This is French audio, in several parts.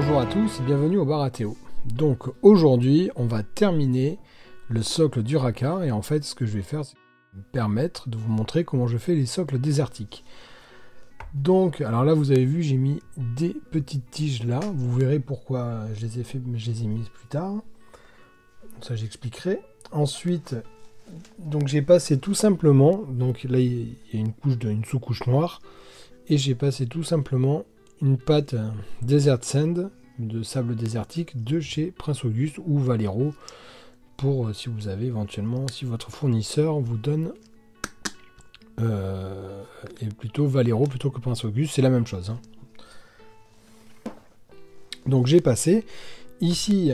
Bonjour à tous et bienvenue au bar à Théo. Donc aujourd'hui on va terminer le socle du Raka et en fait ce que je vais faire c'est me permettre de vous montrer comment je fais les socles désertiques. Donc alors là vous avez vu j'ai mis des petites tiges là, vous verrez pourquoi je les ai fait, mais je les ai mises plus tard. Ça j'expliquerai. Ensuite donc j'ai passé tout simplement, donc là il y a une sous-couche noire et j'ai passé tout simplement une pâte Desert Sand de sable désertique de chez Prince Auguste ou Valero pour si vous avez éventuellement, si votre fournisseur vous donne et plutôt Valero plutôt que Prince Auguste, c'est la même chose. Hein. Donc j'ai passé ici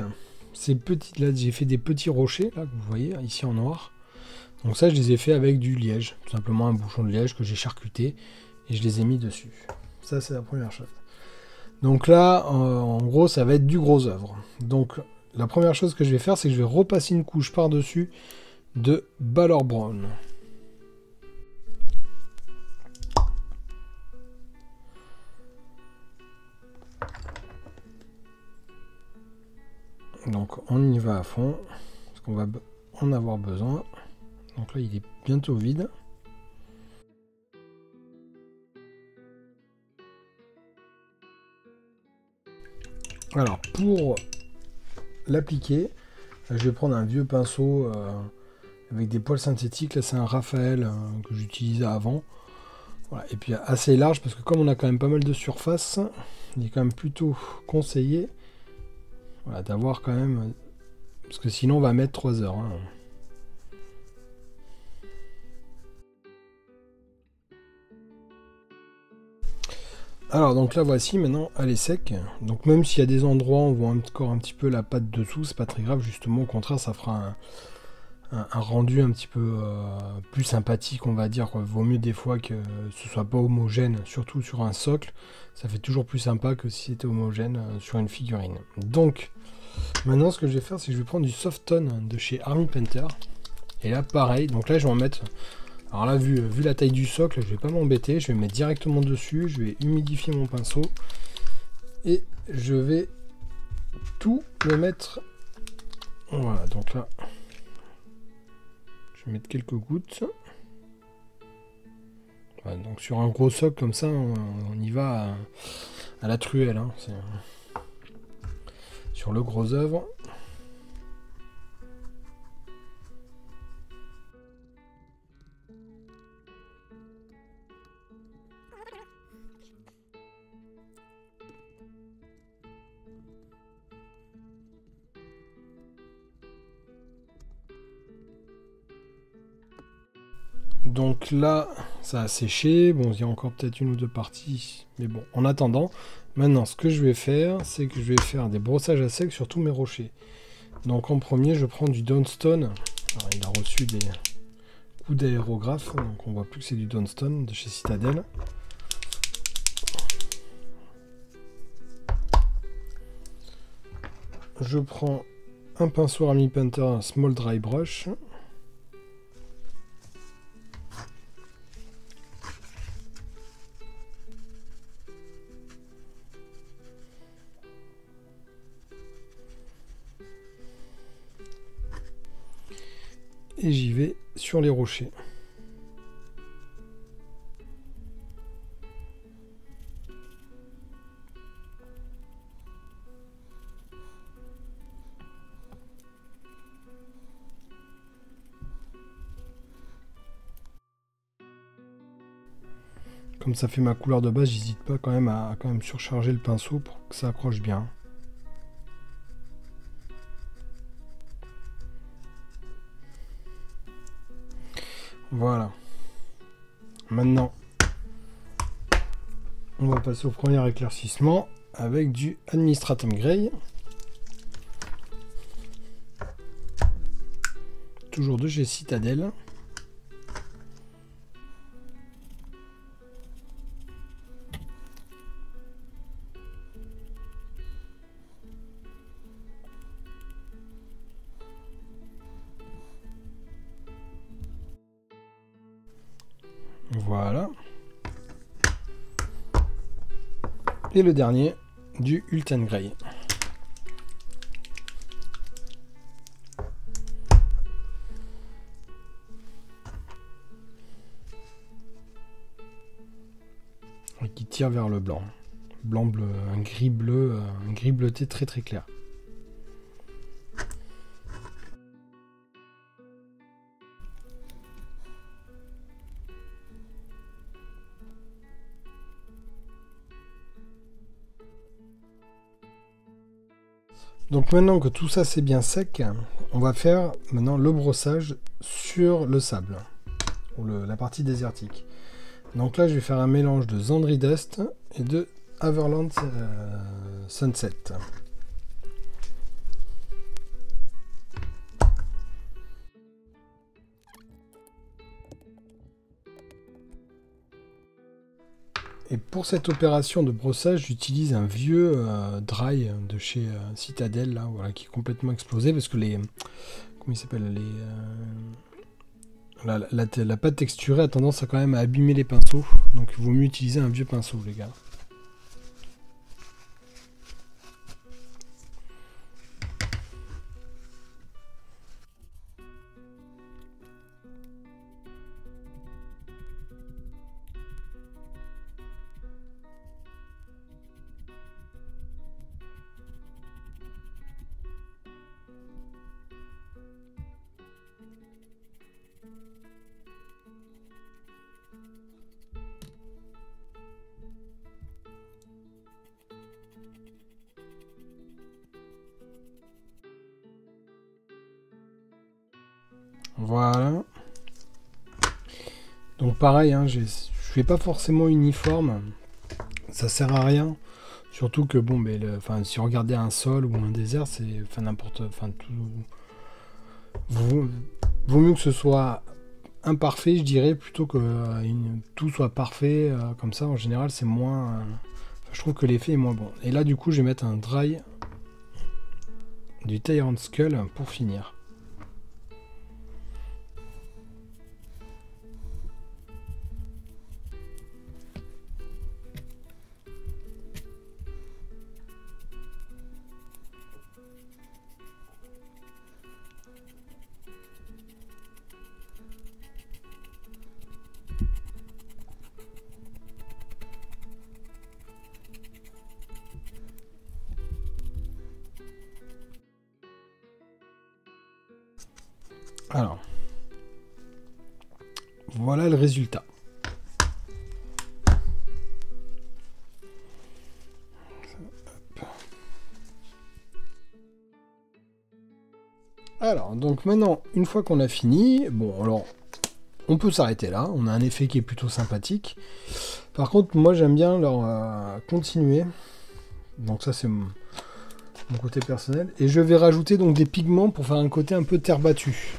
ces petites là, j'ai fait des petits rochers là que vous voyez ici en noir. Donc ça je les ai fait avec du liège, tout simplement un bouchon de liège que j'ai charcuté et je les ai mis dessus. Ça c'est la première chose. Donc là, en gros, ça va être du gros œuvre. Donc la première chose que je vais faire, c'est que je vais repasser une couche par-dessus de Balor Brown. Donc on y va à fond, parce qu'on va en avoir besoin. Donc là, il est bientôt vide. Alors, pour l'appliquer, je vais prendre un vieux pinceau avec des poils synthétiques. Là, c'est un Raphaël que j'utilisais avant. Voilà. Et puis assez large, parce que comme on a quand même pas mal de surface, il est quand même plutôt conseillé voilà, d'avoir quand même... Parce que sinon, on va mettre 3 heures. Hein. Alors donc là voici maintenant elle est sec, donc même s'il y a des endroits où on voit encore un petit peu la pâte dessous, c'est pas très grave, justement au contraire ça fera un rendu un petit peu plus sympathique on va dire, quoi. Vaut mieux des fois que ce soit pas homogène, surtout sur un socle, ça fait toujours plus sympa que si c'était homogène sur une figurine. Donc maintenant ce que je vais faire c'est que je vais prendre du Soft Tone de chez Army Painter, et là pareil, donc là je vais en mettre... Alors là, vu la taille du socle, je vais pas m'embêter, je vais me mettre directement dessus, je vais humidifier mon pinceau et je vais tout le mettre. Voilà, donc là, je vais mettre quelques gouttes. Voilà, donc sur un gros socle comme ça, on y va à la truelle. Hein, sur le gros œuvre. Donc là, ça a séché. Bon, il y a encore peut-être une ou deux parties. Mais bon, en attendant, maintenant, ce que je vais faire, c'est que je vais faire des brossages à sec sur tous mes rochers. Donc en premier, je prends du Dawnstone. Alors, il a reçu des coups d'aérographe. Donc on voit plus que c'est du Dawnstone de chez Citadel. Je prends un pinceau Army Painter Small Dry Brush. Et j'y vais sur les rochers. Comme ça fait ma couleur de base, j'hésite pas quand même à surcharger le pinceau pour que ça accroche bien. Voilà. Maintenant, on va passer au premier éclaircissement avec du Administratum Grey. Toujours de chez Citadel. Voilà. Et le dernier du Hulton Grey. Et qui tire vers le blanc. Blanc bleu, un gris bleu, un gris bleuté très très clair. Donc maintenant que tout ça c'est bien sec, on va faire maintenant le brossage sur le sable, ou la partie désertique. Donc là je vais faire un mélange de Zandri Dust et de Haverland Sunset. Et pour cette opération de brossage, j'utilise un vieux dry de chez Citadel, là, voilà, qui est complètement explosé parce que les, comment il s'appelle, la pâte texturée a tendance à quand même à abîmer les pinceaux, donc il vaut mieux utiliser un vieux pinceau, les gars. Voilà. Donc pareil, hein, je fais pas forcément uniforme, ça sert à rien. Surtout que bon, mais si vous regardez un sol ou un désert, c'est n'importe, tout. Vaut mieux que ce soit imparfait, je dirais, plutôt que tout soit parfait. Comme ça, en général, c'est moins. Je trouve que l'effet est moins bon. Et là, du coup, je vais mettre un dry du Tyrant Skull pour finir. Alors, voilà le résultat. Alors, donc maintenant, une fois qu'on a fini, bon, alors, on peut s'arrêter là. On a un effet qui est plutôt sympathique. Par contre, moi, j'aime bien leur continuer. Donc ça, c'est mon côté personnel. Et je vais rajouter donc des pigments pour faire un côté un peu terre battue.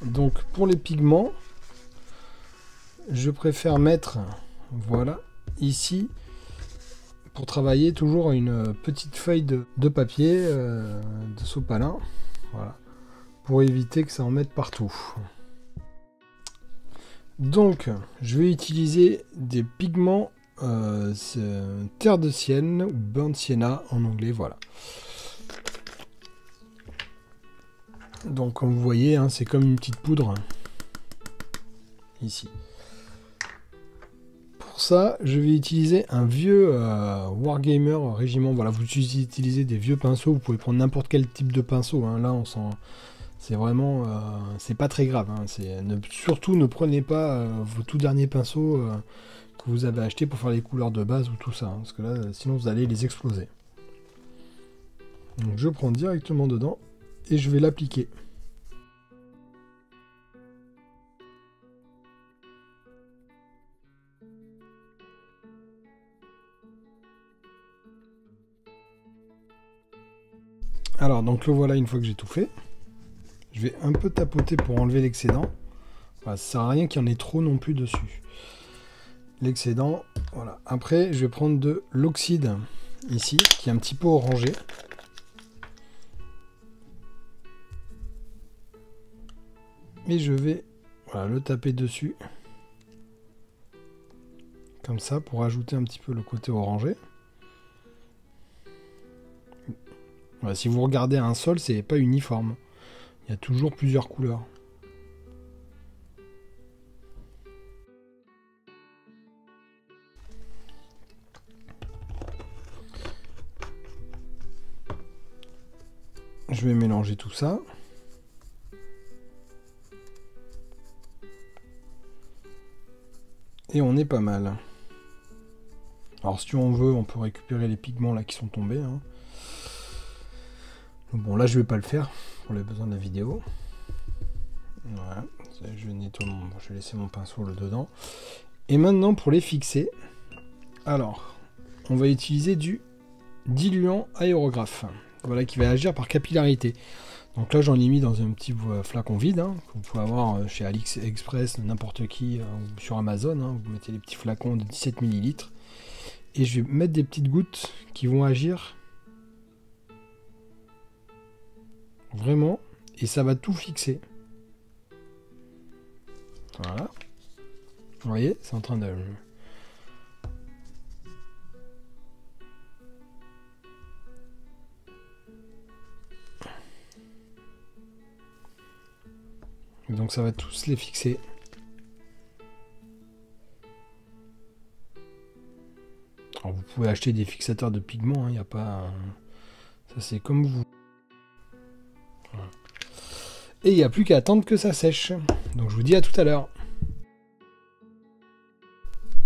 Donc, pour les pigments, je préfère mettre, voilà, ici, pour travailler toujours une petite feuille de papier de sopalin, voilà, pour éviter que ça en mette partout. Donc je vais utiliser des pigments terre de sienne ou burnt sienna en anglais, voilà. Donc comme vous voyez, hein, c'est comme une petite poudre ici. Ça, je vais utiliser un vieux Wargamer Régiment. Voilà, vous utilisez des vieux pinceaux, vous pouvez prendre n'importe quel type de pinceau. Hein. Là, on sent, c'est vraiment, c'est pas très grave. Hein. Surtout, ne prenez pas vos tout derniers pinceaux que vous avez achetés pour faire les couleurs de base ou tout ça, hein, parce que là, sinon vous allez les exploser. Donc, je prends directement dedans et je vais l'appliquer. Alors, donc le voilà une fois que j'ai tout fait. Je vais un peu tapoter pour enlever l'excédent. Voilà, ça sert à rien qu'il y en ait trop non plus dessus. L'excédent, voilà. Après, je vais prendre de l'oxyde ici, qui est un petit peu orangé. Et je vais le taper dessus comme ça, pour ajouter un petit peu le côté orangé. Voilà, si vous regardez un sol, c'est pas uniforme. Il y a toujours plusieurs couleurs. Je vais mélanger tout ça. Et on est pas mal. Alors si on veut, on peut récupérer les pigments là qui sont tombés. Hein. Bon là je vais pas le faire pour les besoins de la vidéo. Voilà, je nettoie je vais laisser mon pinceau là dedans. Et maintenant pour les fixer, alors on va utiliser du diluant aérographe. Voilà, qui va agir par capillarité. Donc là j'en ai mis dans un petit flacon vide, hein, que vous pouvez avoir chez AliExpress, n'importe qui, ou sur Amazon. Hein, vous mettez les petits flacons de 17 ml. Et je vais mettre des petites gouttes qui vont agir vraiment, et ça va tout fixer. Voilà. Vous voyez, c'est en train de... Donc ça va tous les fixer. Alors vous pouvez acheter des fixateurs de pigments, il n'y a pas... Ça c'est comme vous. Voilà. Et il n'y a plus qu'à attendre que ça sèche. Donc je vous dis à tout à l'heure.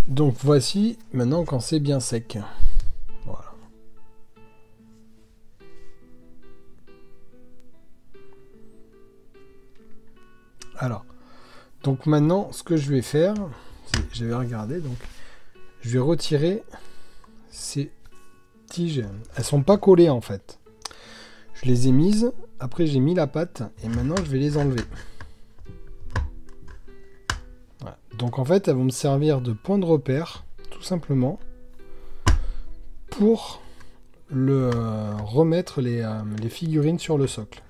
Donc voici maintenant quand c'est bien sec. Voilà. Alors, donc maintenant ce que je vais faire, j'avais regardé, donc je vais retirer ces tiges. Elles sont pas collées en fait. Je les ai mises, après j'ai mis la pâte et maintenant je vais les enlever. Voilà. Donc en fait elles vont me servir de point de repère, tout simplement, pour remettre les figurines sur le socle.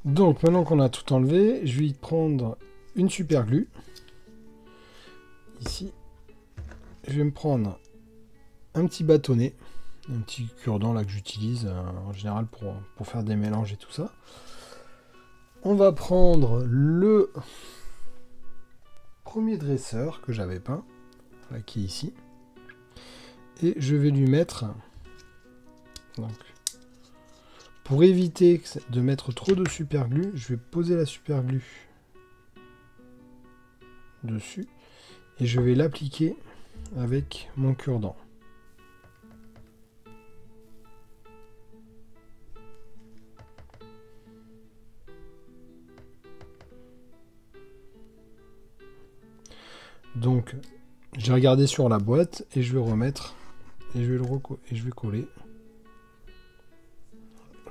Donc maintenant qu'on a tout enlevé, je vais prendre une super glue. Ici, je vais me prendre un petit bâtonnet, un petit cure-dent là que j'utilise en général pour faire des mélanges et tout ça. On va prendre le premier dresseur que j'avais peint, là, qui est ici, et je vais lui mettre, donc, pour éviter de mettre trop de super glue, je vais poser la super glue dessus et je vais l'appliquer avec mon cure-dent. Donc j'ai regardé sur la boîte et je vais remettre et je vais coller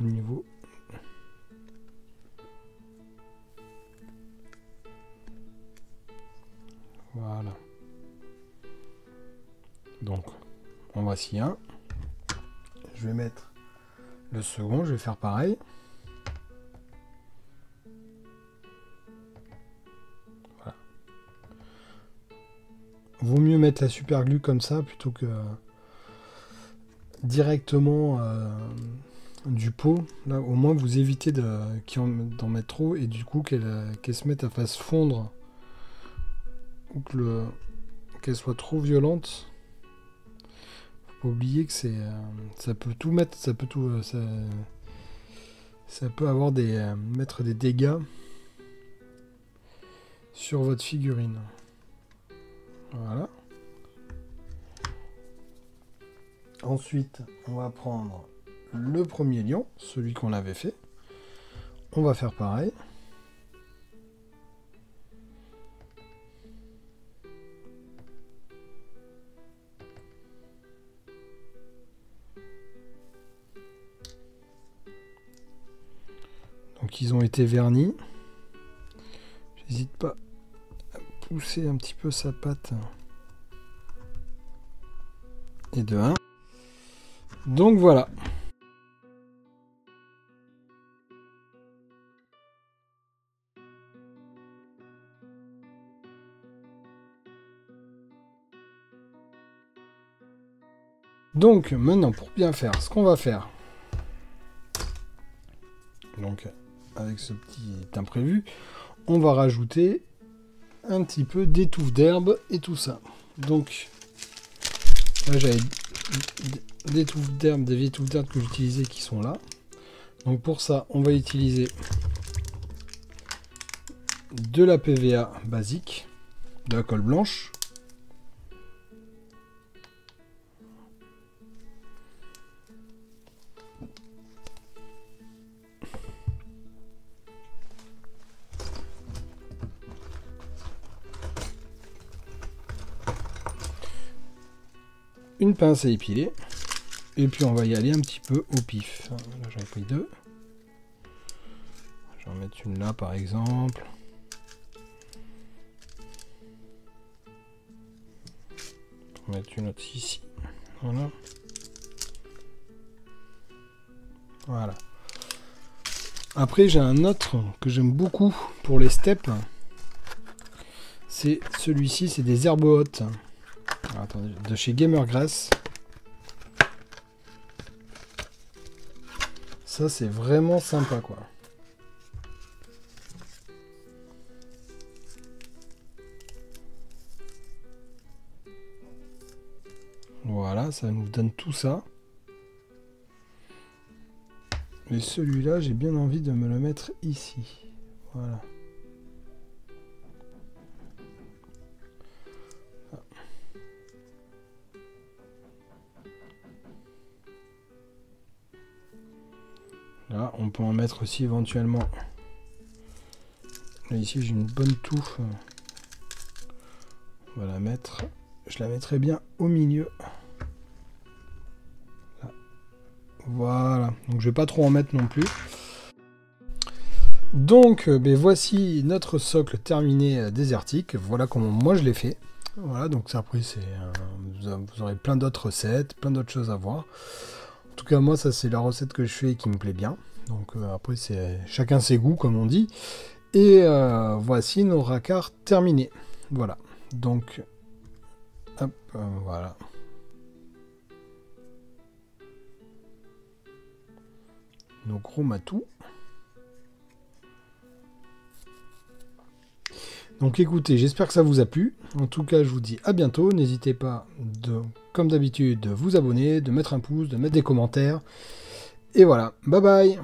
au niveau. Voilà. Donc en voici un. Je vais mettre le second, je vais faire pareil. Voilà. Vaut mieux mettre la super glue comme ça plutôt que directement du pot. Là au moins vous évitez d'en mettre trop et du coup qu'elle se mette à faire fondre ou qu'elle soit trop violente. Faut pas oublier que ça peut tout mettre, ça peut avoir mettre des dégâts sur votre figurine. Voilà. Ensuite, on va prendre le premier lion, celui qu'on avait fait. On va faire pareil. Donc ils ont été vernis. J'hésite pas à pousser un petit peu sa pâte et de 1. Donc voilà. Donc maintenant, pour bien faire, ce qu'on va faire, donc avec ce petit imprévu, on va rajouter un petit peu d'étouffe d'herbe et tout ça. Donc là j'avais des touffes d'herbe, des vieilles touffes d'herbe que j'utilisais qui sont là. Donc pour ça, on va utiliser de la PVA basique, de la colle blanche. Une pince à épiler. Et puis on va y aller un petit peu au pif. Là j'en ai pris 2. Je vais en mettre une là par exemple. On va mettre une autre ici. Voilà. Voilà. Après j'ai un autre que j'aime beaucoup pour les steppes. C'est celui-ci, c'est des herbes hautes. Alors, attendez, de chez Gamergrass. Ça c'est vraiment sympa quoi. Voilà, ça nous donne tout ça. Et celui-là, j'ai bien envie de me le mettre ici. Voilà. Là, on peut en mettre aussi éventuellement. Là, ici, j'ai une bonne touffe. On va la mettre. Je la mettrai bien au milieu. Là. Voilà. Donc, je vais pas trop en mettre non plus. Donc, ben, voici notre socle terminé désertique. Voilà comment moi je l'ai fait. Voilà, donc après, vous aurez plein d'autres recettes, plein d'autres choses à voir. En tout cas, moi, ça, c'est la recette que je fais et qui me plaît bien. Donc, après, c'est chacun ses goûts, comme on dit. Et voici nos racards terminés. Voilà. Donc, hop, voilà. Nos gros matous. Donc écoutez, j'espère que ça vous a plu. En tout cas, je vous dis à bientôt. N'hésitez pas, comme d'habitude, de vous abonner, de mettre un pouce, de mettre des commentaires. Et voilà, bye bye!